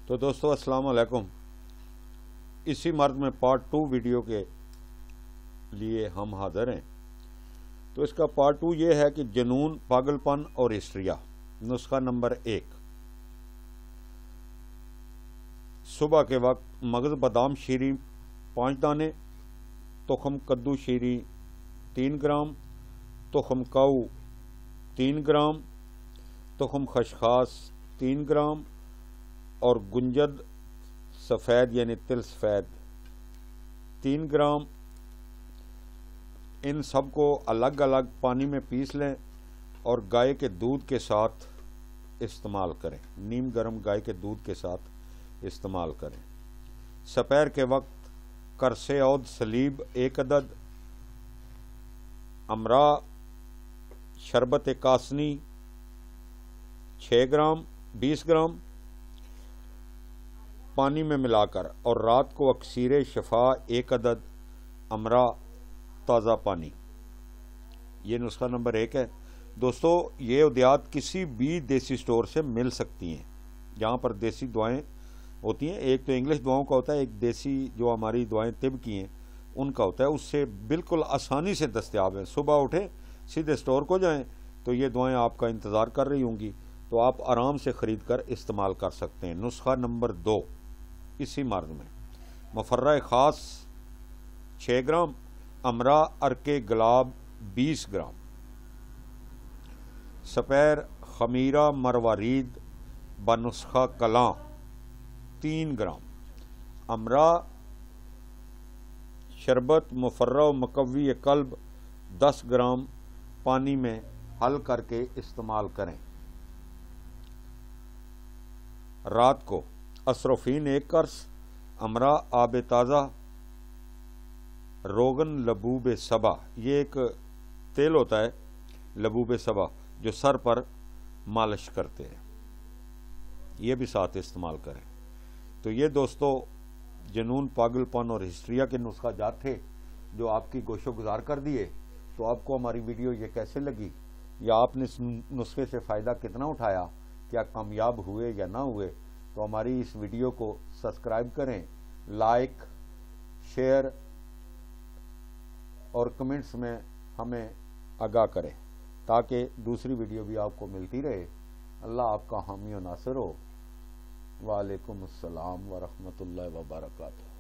تو دوستو السلام علیکم. اسی مرض میں پارٹ 2 ویڈیو کے لیے ہم حاضر ہیں. تو اس کا پارٹ 2 یہ ہے کہ جنون، پاگل پن اور ہسٹریا. نسخہ نمبر 1. صبح کے وقت مغز بادام شیریں 5 دانے، تخم کدو شیریں 3 گرام، تخم کاؤ 3 گرام، تخم خشخاش 3 گرام اور گنجد سفید یعنی تل سفید 3 گرام. ان سب کو الگ الگ پانی میں پیس لیں اور گائے کے دودھ کے ساتھ استعمال کریں. نیم گرم گائے کے دودھ کے ساتھ استعمال کریں. سپیر کے وقت کرسے عود سلیب 1 عدد، امرا شربت کاسنی 6 گرام 20 گرام پانی میں ملا کر، اور رات کو اکسیر شفا 1 عدد، امرا تازہ پانی. یہ نسخہ نمبر 1 ہے. دوستو یہ ادویات کسی بھی دیسی سٹور سے مل سکتی ہیں جہاں پر دیسی دعائیں ہوتی ہیں. ایک تو انگلش دعاؤں کا ہوتا ہے، ایک دیسی جو ہماری دعائیں طب کی ہیں ان کا ہوتا ہے. اس سے بالکل آسانی سے دستیاب ہیں. صبح اٹھیں سیدھے سٹور کو جائیں تو یہ دعائیں آپ کا انتظار کر رہی ہوں گی، تو آپ آرام سے خرید کر استعمال کر سکتے ہیں. نسخہ نمبر 2 اسی مرض میں: مفرہ خاص 6 گرام، امرا ارک گلاب 20 گرام، سپیر خمیرہ مروارید بنسخہ کلاں 3 گرام، امرا شربت مفرہ و مقوی قلب 10 گرام پانی میں حل کر کے استعمال کریں. رات کو اسروفین 1 قرص، امرا آب تازہ، روغن لبوب صبا. یہ ایک تیل ہوتا ہے لبوب صبا جو سر پر مالش کرتے ہیں، یہ بھی ساتھ استعمال کریں. تو یہ دوستو جنون، پاگل پن اور ہسٹریا کے نسخہ جات تھے جو آپ کی گوشو گزار کر دیے. تو آپ کو ہماری ویڈیو یہ کیسے لگی، یا آپ نے اس نسخے سے فائدہ کتنا اٹھایا، کیا کامیاب ہوئے یا نہ ہوئے؟ تو ہماری اس ویڈیو کو سبسکرائب کریں، لائک، شیئر اور کمنٹس میں ہمیں آگاہ کریں تاکہ دوسری ویڈیو بھی آپ کو ملتی رہے. اللہ آپ کا حامی و ناصر ہو. وعلیکم السلام ورحمۃ اللہ وبرکاتہ.